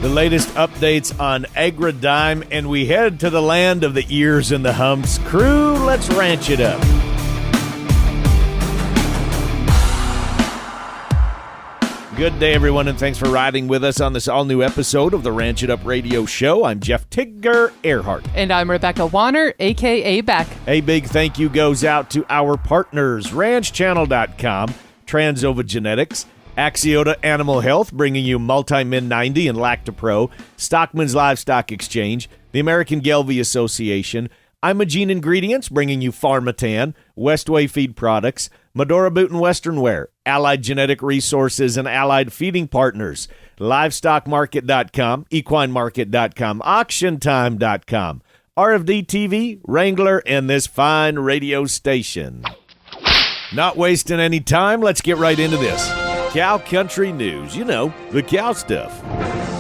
the latest updates on Agridime, and we head to the land of the ears and the humps. Crew, let's ranch it up. Good day, everyone, and thanks for riding with us on this all-new episode of the Ranch It Up Radio Show. I'm Jeff Tigger Earhart. And I'm Rebecca Warner, a.k.a. Beck. A big thank you goes out to our partners, ranchchannel.com, Transova Genetics, Axiota Animal Health, bringing you Multi-Min 90 and Lactopro, Stockman's Livestock Exchange, the American Gelbvieh Association, Imogene Ingredients, bringing you Pharmatan, Westway Feed Products, Medora Boot and Western Wear, Allied Genetic Resources and Allied Feeding Partners, LivestockMarket.com, EquineMarket.com, AuctionTime.com, RFD TV, Wrangler, and this fine radio station. Not wasting any time, let's get right into this. Cow Country News, you know, the cow stuff.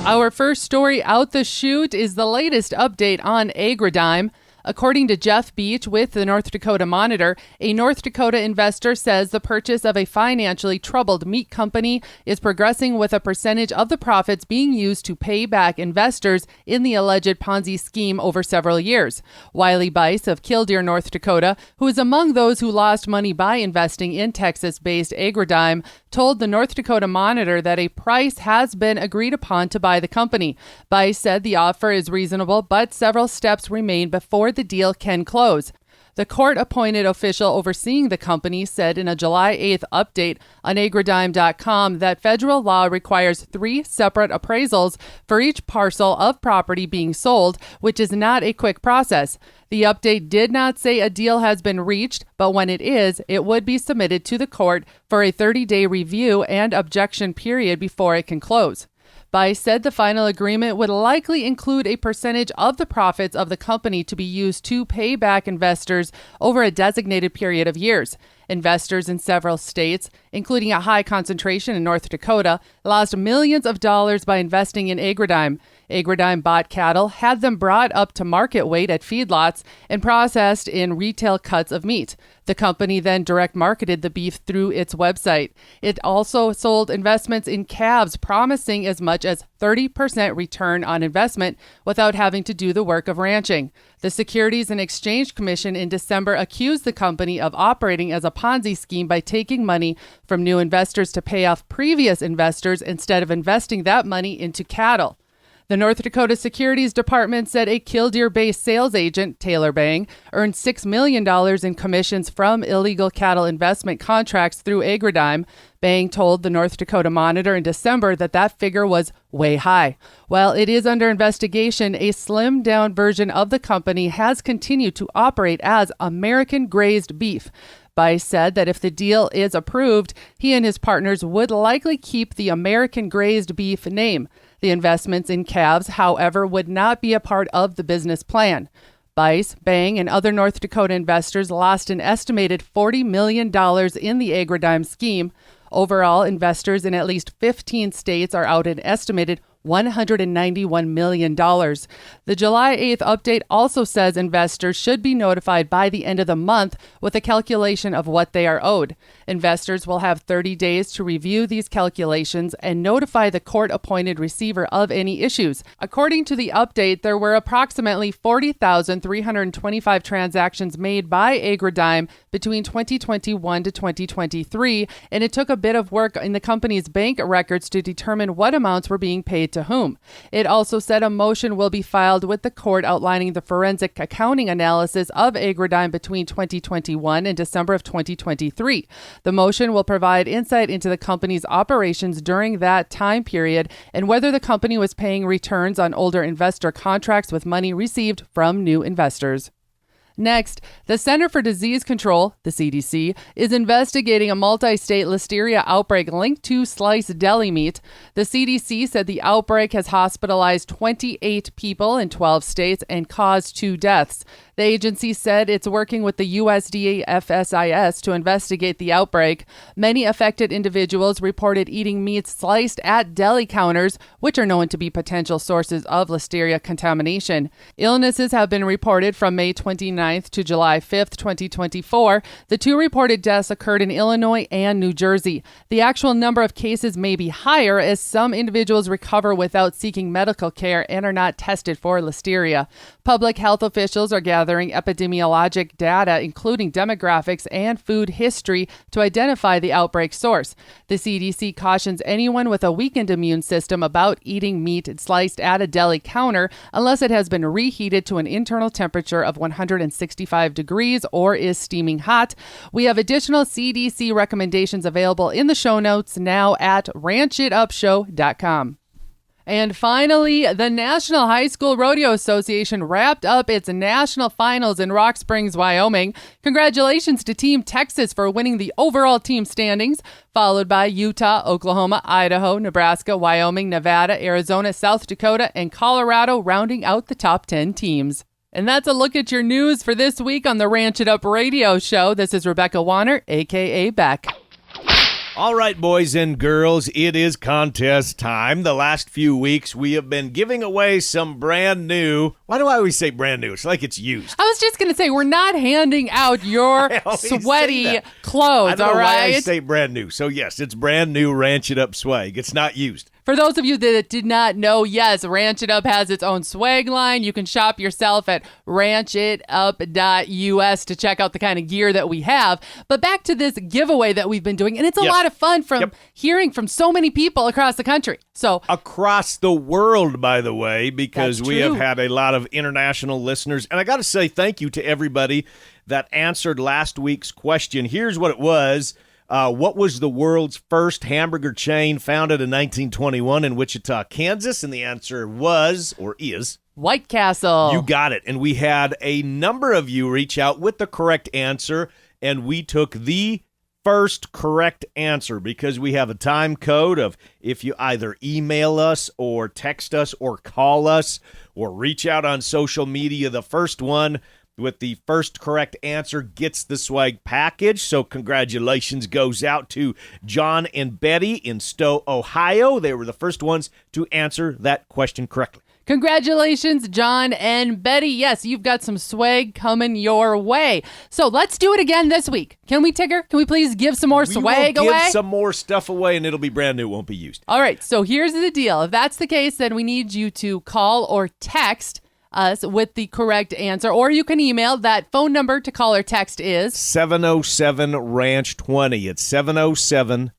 Our first story out the chute is the latest update on Agridime. According to Jeff Beach with the North Dakota Monitor, a North Dakota investor says the purchase of a financially troubled meat company is progressing with a percentage of the profits being used to pay back investors in the alleged Ponzi scheme over several years. Wiley Bice of Killdeer, North Dakota, who is among those who lost money by investing in Texas-based Agridime, told the North Dakota Monitor that a price has been agreed upon to buy the company. Bice said the offer is reasonable, but several steps remain before the deal can close. The court-appointed official overseeing the company said in a July 8th update on agridime.com that federal law requires 3 separate appraisals for each parcel of property being sold, which is not a quick process. The update did not say a deal has been reached, but when it is, it would be submitted to the court for a 30-day review and objection period before it can close. Bice said the final agreement would likely include a percentage of the profits of the company to be used to pay back investors over a designated period of years. Investors in several states, including a high concentration in North Dakota, lost millions of dollars by investing in Agridime. Agridime bought cattle, had them brought up to market weight at feedlots, and processed in retail cuts of meat. The company then direct marketed the beef through its website. It also sold investments in calves, promising as much as 30% return on investment without having to do the work of ranching. The Securities and Exchange Commission in December accused the company of operating as a Ponzi scheme by taking money from new investors to pay off previous investors instead of investing that money into cattle. The North Dakota Securities Department said a Killdeer-based sales agent, Taylor Bang, earned $6 million in commissions from illegal cattle investment contracts through Agridime. Bang told the North Dakota Monitor in December that figure was way high. While it is under investigation, a slimmed-down version of the company has continued to operate as American Grazed Beef. Bice said that if the deal is approved, he and his partners would likely keep the American Grazed Beef name. The investments in calves, however, would not be a part of the business plan. Bice, Bang, and other North Dakota investors lost an estimated $40 million in the Agridime scheme. Overall, investors in at least 15 states are out an estimated $191 million. The July 8th update also says investors should be notified by the end of the month with a calculation of what they are owed. Investors will have 30 days to review these calculations and notify the court-appointed receiver of any issues. According to the update, there were approximately 40,325 transactions made by Agridime between 2021 to 2023, and it took a bit of work in the company's bank records to determine what amounts were being paid to whom. It also said a motion will be filed with the court outlining the forensic accounting analysis of Agridime between 2021 and December of 2023. The motion will provide insight into the company's operations during that time period and whether the company was paying returns on older investor contracts with money received from new investors. Next, the Center for Disease Control, the CDC, is investigating a multi-state listeria outbreak linked to sliced deli meat. The CDC said the outbreak has hospitalized 28 people in 12 states and caused 2 deaths. The agency said it's working with the USDA FSIS to investigate the outbreak. Many affected individuals reported eating meat sliced at deli counters, which are known to be potential sources of Listeria contamination. Illnesses have been reported from May 29th to July 5th, 2024. The 2 reported deaths occurred in Illinois and New Jersey. The actual number of cases may be higher as some individuals recover without seeking medical care and are not tested for Listeria. Public health officials are gathering epidemiologic data, including demographics and food history, to identify the outbreak source. The CDC cautions anyone with a weakened immune system about eating meat sliced at a deli counter unless it has been reheated to an internal temperature of 165 degrees or is steaming hot. We have additional CDC recommendations available in the show notes now at ranchitupshow.com. And finally, the National High School Rodeo Association wrapped up its national finals in Rock Springs, Wyoming. Congratulations to Team Texas for winning the overall team standings, followed by Utah, Oklahoma, Idaho, Nebraska, Wyoming, Nevada, Arizona, South Dakota, and Colorado rounding out the top 10 teams. And that's a look at your news for this week on the Ranch It Up radio show. This is Rebecca Warner, a.k.a. Beck. All right, boys and girls, it is contest time. The last few weeks, we have been giving away some brand new. Why do I always say brand new? It's like it's used. I was just going to say, we're not handing out your sweaty clothes, I don't all know right? why I say brand new. So, yes, it's brand new Ranch It Up swag. It's not used. For those of you that did not know, yes, Ranch It Up has its own swag line. You can shop yourself at ranchitup.us to check out the kind of gear that we have. But back to this giveaway that we've been doing, and it's a lot of fun from hearing from so many people across the country. So across the world, by the way, because we have had a lot of international listeners. And I got to say thank you to everybody that answered last week's question. Here's what it was. What was the world's first hamburger chain founded in 1921 in Wichita, Kansas? And the answer was, or is, White Castle. You got it. And we had a number of you reach out with the correct answer, and we took the first correct answer because we have a time code of if you either email us or text us or call us or reach out on social media, the first one with the first correct answer gets the swag package. So congratulations goes out to John and Betty in Stowe, Ohio. They were the first ones to answer that question correctly. Congratulations, John and Betty. Yes, you've got some swag coming your way. So let's do it again this week. Can we, Tigger? Can we please give some more swag away? We will give some more stuff away, and it'll be brand new. It won't be used. All right, so here's the deal. If that's the case, then we need you to call or text us with the correct answer, or you can email. That phone number to call or text is 707-RANCH-20. It's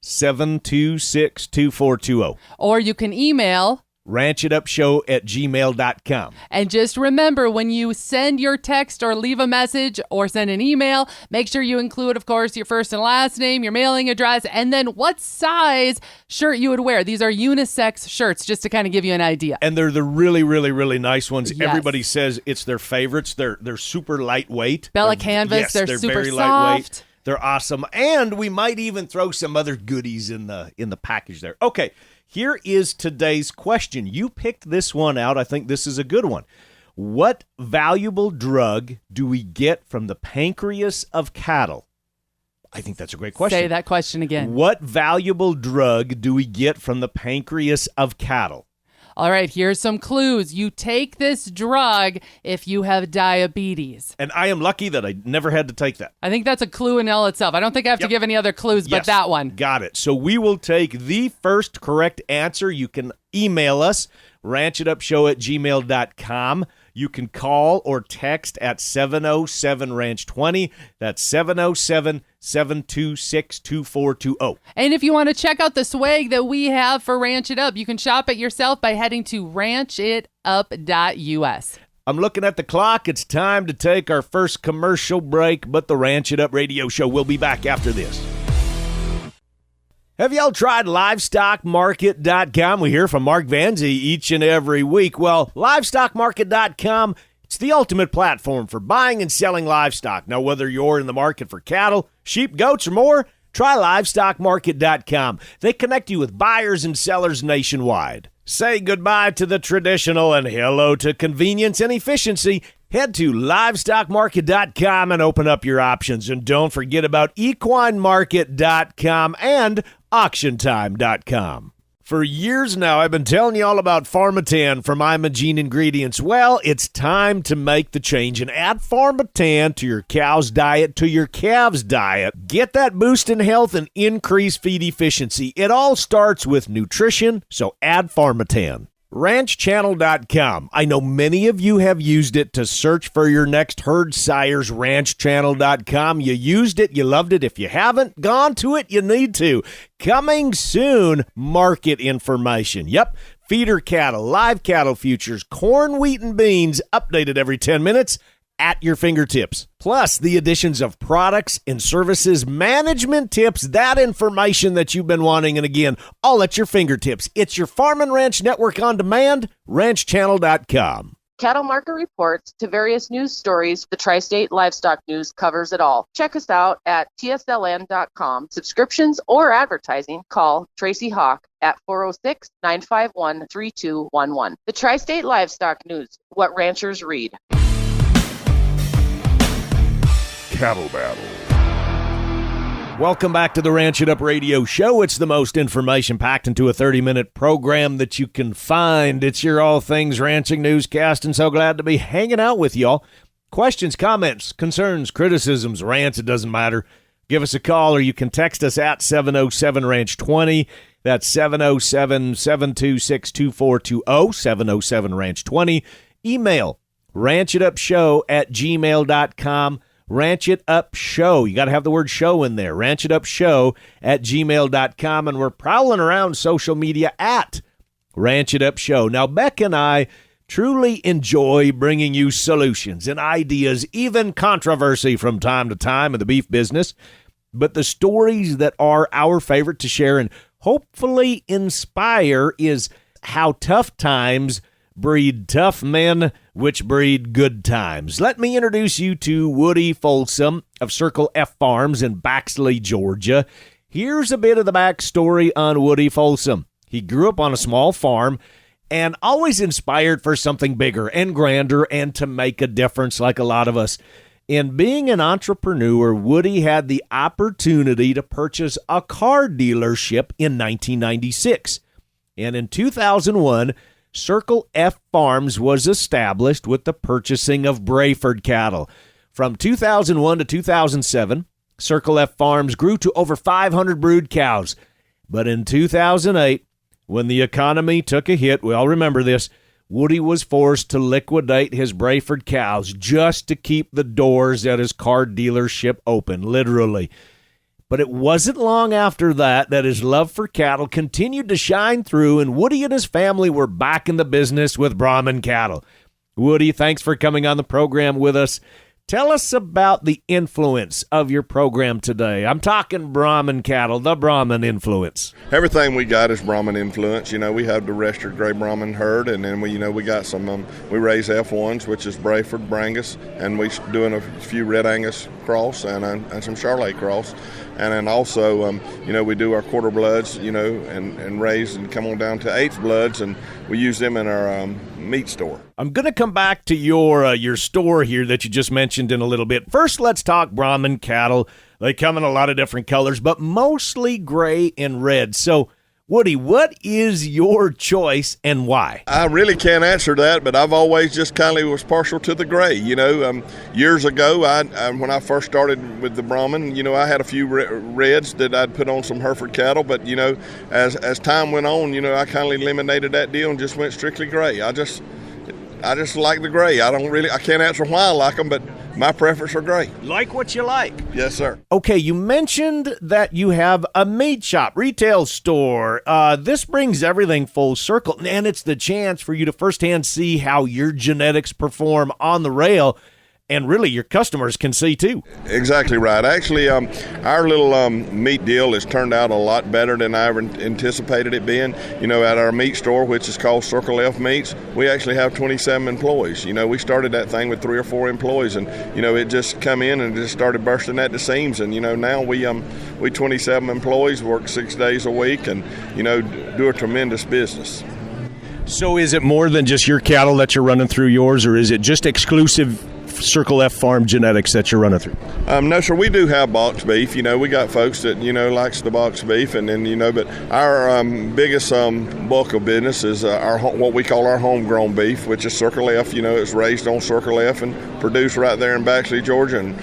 707-726-2420. Or you can email ranchitupshow@gmail.com. And just remember, when you send your text or leave a message or send an email, make sure you include, of course, your first and last name, your mailing address, and then what size shirt you would wear. These are unisex shirts, just to kind of give you an idea. And they're the really, really, really nice ones. Yes. Everybody says it's their favorites. They're super lightweight. Bella canvas. Yes, they're super very soft. Lightweight. They're awesome. And we might even throw some other goodies in the package there. Okay. Here is today's question. You picked this one out. I think this is a good one. What valuable drug do we get from the pancreas of cattle? I think that's a great question. Say that question again. What valuable drug do we get from the pancreas of cattle? All right, here's some clues. You take this drug if you have diabetes. And I am lucky that I never had to take that. I think that's a clue in all itself. I don't think I have to give any other clues but that one. Got it. So we will take the first correct answer. You can email us, ranchitupshow@gmail.com. You can call or text at 707-RANCH-20. That's 707-726-2420. And if you want to check out the swag that we have for Ranch It Up, you can shop it yourself by heading to ranchitup.us. I'm looking at the clock. It's time to take our first commercial break, but the Ranch It Up radio show will be back after this. Have y'all tried LivestockMarket.com? We hear from Mark Van Zee each and every week. Well, LivestockMarket.com, it's the ultimate platform for buying and selling livestock. Now, whether you're in the market for cattle, sheep, goats, or more, try LivestockMarket.com. They connect you with buyers and sellers nationwide. Say goodbye to the traditional and hello to convenience and efficiency. Head to livestockmarket.com and open up your options. And don't forget about equinemarket.com and auctiontime.com. For years now, I've been telling you all about Pharmatan from Imogene Ingredients. Well, it's time to make the change and add Pharmatan to your cow's diet, to your calves' diet. Get that boost in health and increase feed efficiency. It all starts with nutrition, so add Pharmatan. RanchChannel.com. I know many of you have used it to search for your next herd sires. RanchChannel.com. You used it. You loved it. If you haven't gone to it, you need to. Coming soon, market information. Yep. Feeder cattle, live cattle futures, corn, wheat, and beans, updated every 10 minutes at your fingertips. Plus, the additions of products and services, management tips, that information that you've been wanting, and again, all at your fingertips. It's your Farm and Ranch Network on demand, ranchchannel.com. Cattle market reports to various news stories. The Tri-State Livestock News covers it all. Check us out at tsln.com. Subscriptions or advertising, call Tracy Hawk at 406-951-3211. The Tri-State Livestock News, what ranchers read. Cattle Battle. Welcome back to the Ranch It Up Radio Show. It's the most information packed into a 30-minute program that you can find. It's your all things ranching newscast, and so glad to be hanging out with y'all. Questions, comments, concerns, criticisms, rants, it doesn't matter. Give us a call, or you can text us at 707-RANCH-20. That's 707-726-2420, 707-RANCH-20. Email ranchitupshow@gmail.com. Ranch It Up Show. You got to have the word show in there. ranchitupshow@gmail.com. And we're prowling around social media at Ranch It Up Show. Now, Beck and I truly enjoy bringing you solutions and ideas, even controversy from time to time in the beef business. But the stories that are our favorite to share and hopefully inspire is how tough times breed tough men, which breed good times. Let me introduce you to Woody Folsom of Circle F Farms in Baxley, Georgia. Here's a bit of the backstory on Woody Folsom. He grew up on a small farm and always inspired for something bigger and grander and to make a difference like a lot of us. In being an entrepreneur, Woody had the opportunity to purchase a car dealership in 1996. And in 2001, Circle F Farms was established with the purchasing of Brayford cattle. From 2001 to 2007, Circle F Farms grew to over 500 brood cows. But in 2008, when the economy took a hit, we all remember this, Woody was forced to liquidate his Brayford cows just to keep the doors at his car dealership open, literally. But it wasn't long after that his love for cattle continued to shine through, and Woody and his family were back in the business with Brahman cattle. Woody, thanks for coming on the program with us. Tell us about the influence of your program today. I'm talking Brahman cattle, the Brahman influence. Everything we got is Brahman influence. You know, we have the registered gray Brahman herd, and then we got some. We raise F1s, which is Brayford, Brangus, and we doing a few Red Angus cross and some Charolais cross. And then also, we do our quarter bloods, and raise and come on down to eighth bloods, and we use them in our meat store. I'm going to come back to your store here that you just mentioned in a little bit. First, let's talk Brahman cattle. They come in a lot of different colors, but mostly gray and red. So, Woody, what is your choice and why? I really can't answer that, but I've always just kind of was partial to the gray. Years ago, when I first started with the Brahman, I had a few reds that I'd put on some Hereford cattle, but as time went on, I kind of eliminated that deal and just went strictly gray. I just like the gray. I can't answer why I like them, but my preference are gray. Like what you like. Yes, sir. Okay, you mentioned that you have a meat shop, retail store. This brings everything full circle, and it's the chance for you to firsthand see how your genetics perform on the rail, and really your customers can see too. Exactly right. Actually, our little meat deal has turned out a lot better than I ever anticipated it being. At our meat store, which is called Circle F Meats, we actually have 27 employees. We started that thing with 3 or 4 employees, and it just come in and just started bursting at the seams. And now we 27 employees, work 6 days a week, and do a tremendous business. So is it more than just your cattle that you're running through yours, or is it just exclusive Circle F Farm genetics that you're running through? No, sir. We do have box beef. We got folks that likes the box beef, and then but our biggest bulk of business is our what we call our homegrown beef, which is Circle F. It's raised on Circle F and produced right there in Baxley, Georgia, and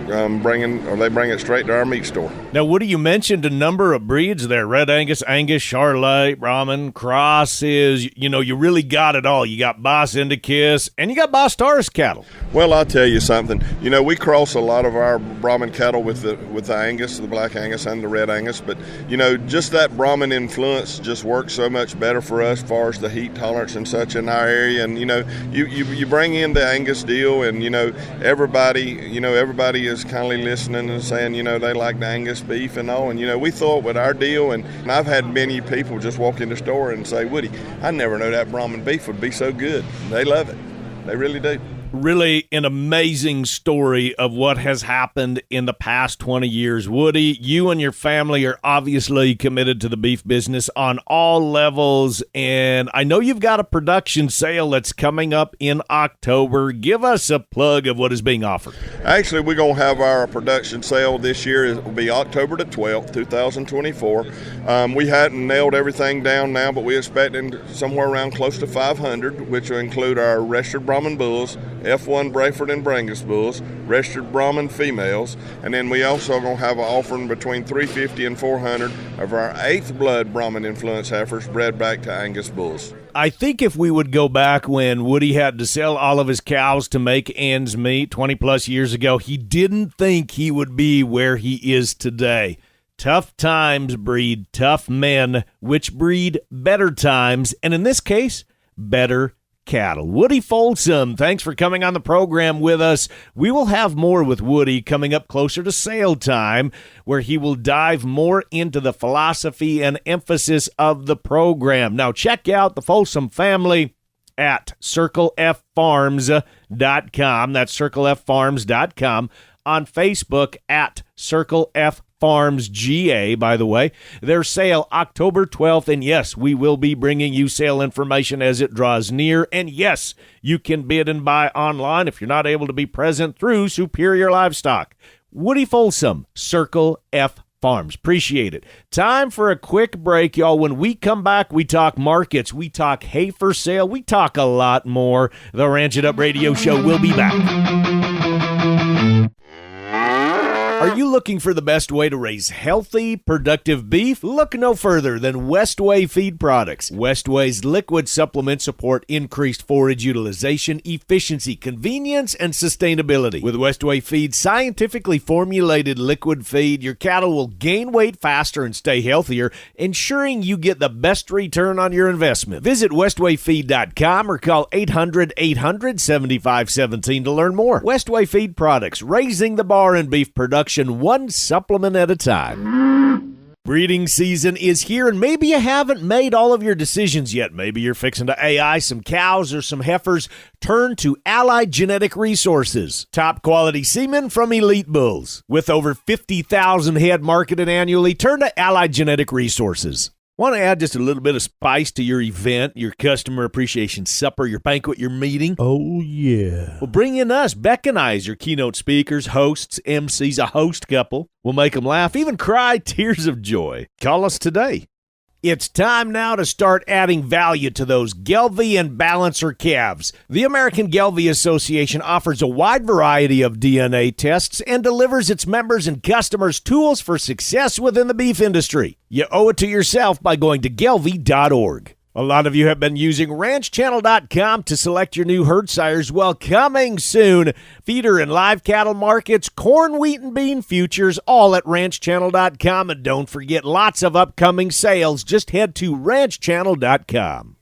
they bring it straight to our meat store. Now, Woody, you mentioned a number of breeds there: Red Angus, Angus, Charolais, Brahman, crosses. You really got it all. You got Boss Indicus, and you got Boss Taurus cattle. Well, I'll tell you something. We cross a lot of our Brahman cattle with the Angus, the Black Angus, and the Red Angus. But just that Brahman influence just works so much better for us as far as the heat tolerance and such in our area. And you bring in the Angus deal, and everybody is kindly listening and saying they like the Angus beef and all. And we thought with our deal, and I've had many people just walk in the store and say, Woody, I never knew that Brahman beef would be so good. They love it. They really do. Really an amazing story of what has happened in the past 20 years. Woody, you and your family are obviously committed to the beef business on all levels, and I know you've got a production sale that's coming up in October. Give us a plug of what is being offered. Actually, we're going to have our production sale this year. It will be October the 12th, 2024. We hadn't nailed everything down now, but we're expecting somewhere around close to 500, which will include our Registered Brahman bulls, F1 Brayford and Brangus bulls, Registered Brahman females, and then we also going to have an offering between 350 and 400 of our 8th blood Brahman influence heifers bred back to Angus bulls. I think if we would go back when Woody had to sell all of his cows to make ends meet 20 plus years ago, he didn't think he would be where he is today. Tough times breed tough men, which breed better times, and in this case, better cattle. Woody Folsom, thanks for coming on the program with us. We will have more with Woody coming up closer to sale time, where he will dive more into the philosophy and emphasis of the program. Now, check out the Folsom family at CircleFFarms.com. That's CircleFFarms.com. On Facebook at Circle F Farms GA, by the way. Their sale October 12th, and yes, we will be bringing you sale information as it draws near, and yes, you can bid and buy online if you're not able to be present through Superior Livestock. Woody Folsom, Circle F Farms. Appreciate it. Time for a quick break, y'all. When we come back, we talk markets, we talk hay for sale, we talk a lot more. The Ranch It Up Radio Show will be back. Are you looking for the best way to raise healthy, productive beef? Look no further than Westway Feed Products. Westway's liquid supplements support increased forage utilization, efficiency, convenience, and sustainability. With Westway Feed's scientifically formulated liquid feed, your cattle will gain weight faster and stay healthier, ensuring you get the best return on your investment. Visit westwayfeed.com or call 800-800-7517 to learn more. Westway Feed Products, raising the bar in beef production one supplement at a time. Breeding season is here, and maybe you haven't made all of your decisions yet. Maybe you're fixing to AI some cows or some heifers. Turn to Allied Genetic Resources. Top quality semen from elite bulls. With over 50,000 head marketed annually, turn to Allied Genetic Resources. Want to add just a little bit of spice to your event, your customer appreciation supper, your banquet, your meeting? Oh, yeah. Well, bring in us. Beck and I as your keynote speakers, hosts, MCs, a host couple. We'll make them laugh, even cry tears of joy. Call us today. It's time now to start adding value to those Gelbvieh and Balancer calves. The American Gelbvieh Association offers a wide variety of DNA tests and delivers its members and customers tools for success within the beef industry. You owe it to yourself by going to gelbvieh.org. A lot of you have been using ranchchannel.com to select your new herd sires. Well, coming soon, feeder and live cattle markets, corn, wheat, and bean futures, all at ranchchannel.com. And don't forget, lots of upcoming sales. Just head to ranchchannel.com.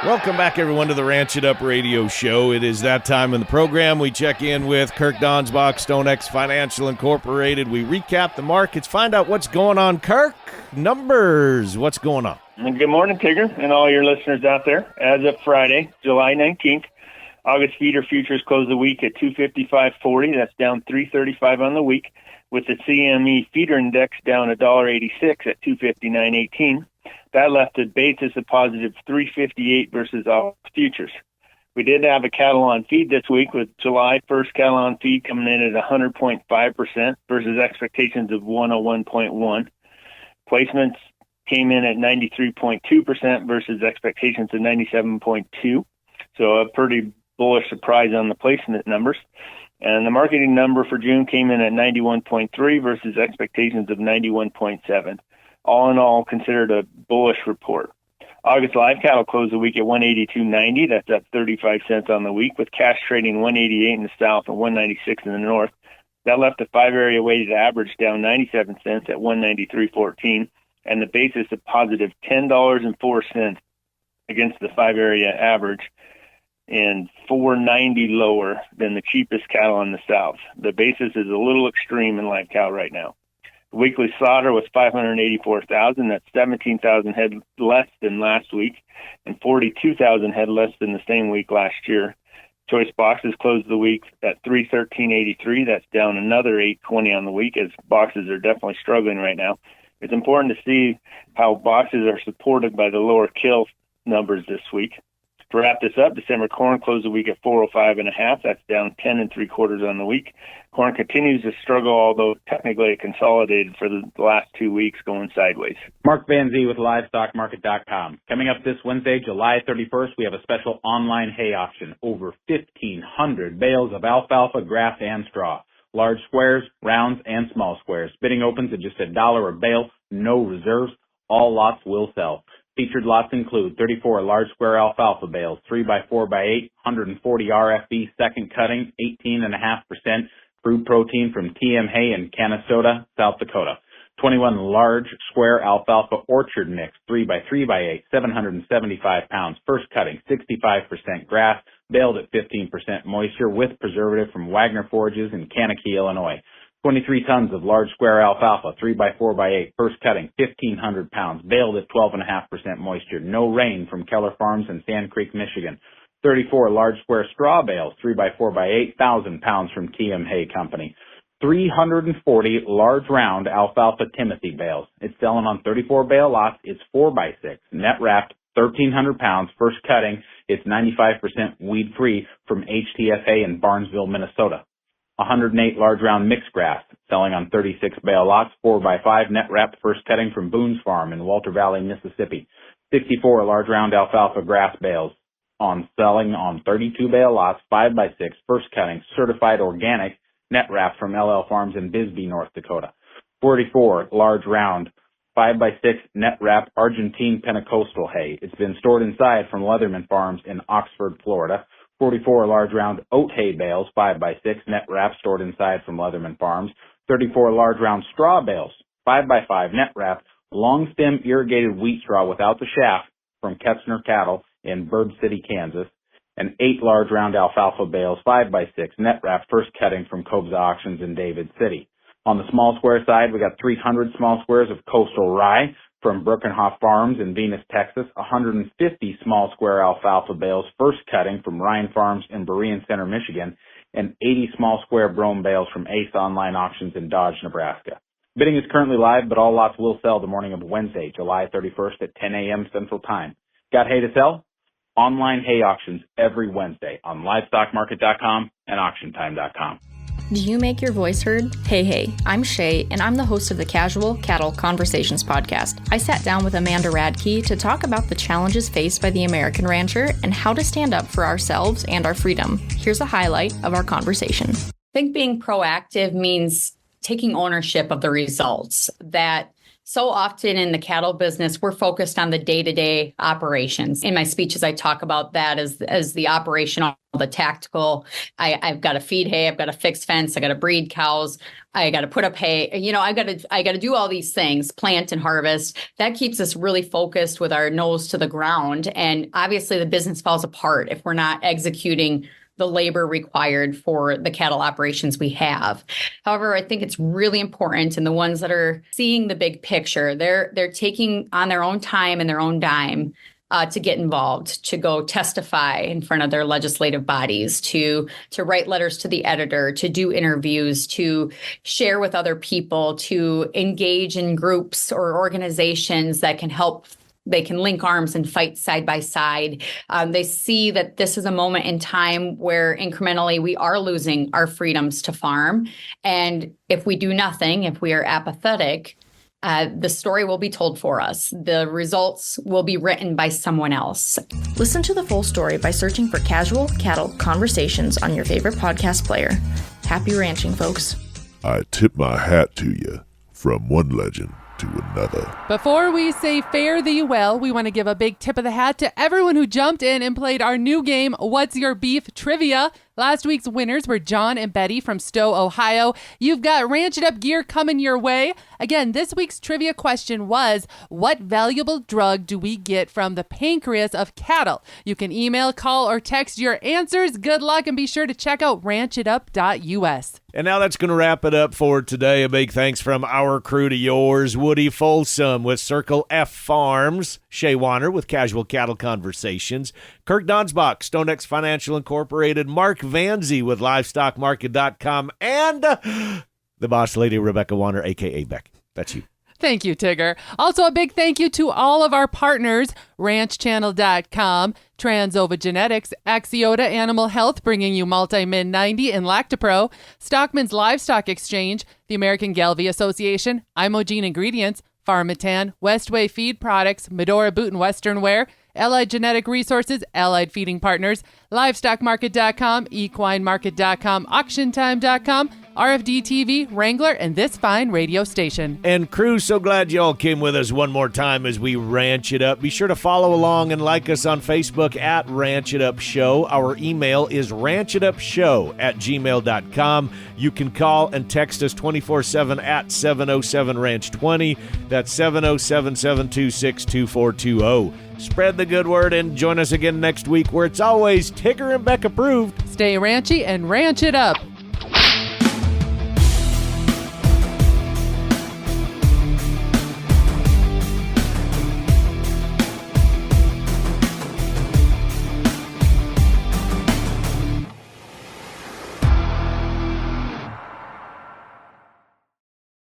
Welcome back, everyone, to the Ranch It Up Radio Show. It is that time in the program. We check in with Kirk Donsbach, StoneX Financial Incorporated. We recap the markets, find out what's going on. Kirk, numbers, what's going on? Good morning, Tigger, and all your listeners out there. As of Friday, July 19th, August feeder futures closed the week at 255.40. That's down 335 on the week, with the CME feeder index down $1.86 at 259.18. That left a basis of positive 358 versus August futures. We did have a cattle on feed this week, with July 1st cattle on feed coming in at 100.5% versus expectations of 101.1. Placements came in at 93.2% versus expectations of 97.2. So a pretty bullish surprise on the placement numbers. And the marketing number for June came in at 91.3 versus expectations of 91.7. All in all, considered a bullish report. August live cattle closed the week at 182.90. That's up 35 cents on the week, with cash trading 188 in the south and 196 in the north. That left the 5-area weighted average down 97 cents at 193.14, and the basis of positive $10.04 against the 5-area average, and 490 lower than the cheapest cattle in the south. The basis is a little extreme in live cow right now. The weekly slaughter was 584,000. That's 17,000 head less than last week, and 42,000 head less than the same week last year. Choice boxes closed the week at 313.83. That's down another 820 on the week, as boxes are definitely struggling right now. It's important to see how boxes are supported by the lower kill numbers this week. To wrap this up, December corn closed the week at 405.5. That's down 10 3/4 on the week. Corn continues to struggle, although technically it consolidated for the last 2 weeks, going sideways. Mark Van Zee with LivestockMarket.com. Coming up this Wednesday, July 31st, we have a special online hay auction. Over 1,500 bales of alfalfa, grass, and straw. Large squares, rounds, and small squares. Bidding opens at just $1 a bale. No reserves. All lots will sell. Featured lots include 34 large square alfalfa bales, 3x4x8, 140 RFB second cutting, 18.5% crude protein from TM Hay in Canastota, South Dakota. 21 large square alfalfa orchard mix, 3x3x8, 775 pounds, first cutting, 65% grass, baled at 15% moisture with preservative from Wagner Forages in Kankakee, Illinois. 23 tons of large square alfalfa, 3x4x8, first cutting, 1,500 pounds, baled at 12.5% moisture, no rain from Keller Farms in Sand Creek, Michigan. 34 large square straw bales, 3x4x8, 1,000 pounds from TM Hay Company. 340 large round alfalfa Timothy bales. It's selling on 34 bale lots. It's 4x6, net wrapped, 1,300 pounds, first cutting. It's 95% weed free from HTFA in Barnesville, Minnesota. 108 large round mixed grass, selling on 36 bale lots, 4x5 net wrapped, first cutting from Boone's Farm in Walter Valley, Mississippi. 64 large round alfalfa grass bales selling on 32 bale lots, 5x6, first cutting, certified organic, net wrapped from LL Farms in Bisbee, North Dakota. 44 large round 5x6 net wrapped Argentine Pentecostal hay. It's been stored inside from Leatherman Farms in Oxford, Florida. 44 large round oat hay bales, 5x6 net wrapped, stored inside from Leatherman Farms. 34 large round straw bales, 5x5 net wrapped, long stem irrigated wheat straw without the shaft from Ketzner Cattle in Bird City, Kansas. And 8 large round alfalfa bales, 5x6 net wrapped, first cutting from Kobza Auctions in David City. On the small square side, we got 300 small squares of coastal rye from Birkenhoff Farms in Venus, Texas, 150 small square alfalfa bales, first cutting from Ryan Farms in Berean Center, Michigan, and 80 small square brome bales from Ace Online Auctions in Dodge, Nebraska. Bidding is currently live, but all lots will sell the morning of Wednesday, July 31st at 10 a.m. Central Time. Got hay to sell? Online hay auctions every Wednesday on LivestockMarket.com and AuctionTime.com. Do you make your voice heard? Hey, I'm Shay, and I'm the host of the Casual Cattle Conversations podcast. I sat down with Amanda Radke to talk about the challenges faced by the American rancher and how to stand up for ourselves and our freedom. Here's a highlight of our conversation. I think being proactive means taking ownership of the results. That so often in the cattle business, we're focused on the day-to-day operations. In my speeches, I talk about that as the operational, the tactical. I've got to feed hay, I've got to fix fence, I got to breed cows, I got to put up hay. I got to do all these things, plant and harvest. That keeps us really focused with our nose to the ground. And obviously, the business falls apart if we're not executing the labor required for the cattle operations we have. However, I think it's really important, and the ones that are seeing the big picture, they're taking on their own time and their own dime to get involved, to go testify in front of their legislative bodies, to write letters to the editor, to do interviews, to share with other people, to engage in groups or organizations that can help. They can link arms and fight side by side. They see that this is a moment in time where incrementally we are losing our freedoms to farm. And if we do nothing, if we are apathetic, the story will be told for us. The results will be written by someone else. Listen to the full story by searching for Casual Cattle Conversations on your favorite podcast player. Happy ranching, folks. I tip my hat to you, from one legend to another. Before we say fare thee well, we want to give a big tip of the hat to everyone who jumped in and played our new game, What's Your Beef Trivia. Last week's winners were John and Betty from Stowe, Ohio. You've got Ranch It Up gear coming your way. Again, this week's trivia question was, what valuable drug do we get from the pancreas of cattle? You can email, call, or text your answers. Good luck, and be sure to check out ranchitup.us. And now that's going to wrap it up for today. A big thanks from our crew to yours. Woody Folsom with Circle F Farms, Shay Warner with Casual Cattle Conversations, Kirk Donsbach, StoneX Financial Incorporated, Mark Vanzi with LivestockMarket.com, and the boss lady, Rebecca Warner, a.k.a. Beck. That's you. Thank you, Tigger. Also, a big thank you to all of our partners, ranchchannel.com, Transova Genetics, Axiota Animal Health, bringing you Multi-Min 90 and Lactopro, Stockman's Livestock Exchange, the American Galvy Association, Imogene Ingredients, Pharmatan, Westway Feed Products, Medora Boot and Western Wear, Allied Genetic Resources, Allied Feeding Partners, LivestockMarket.com, EquineMarket.com, AuctionTime.com, RFD TV, Wrangler, and this fine radio station. And crew, so glad y'all came with us one more time as we ranch it up. Be sure to follow along and like us on Facebook at Ranch It Up Show. Our email is ranchitupshow@gmail.com. You can call and text us 24/7 at 707-RANCH20. That's 707-726-2420. Spread the good word and join us again next week where it's always Tigger and Beck approved. Stay ranchy and ranch it up.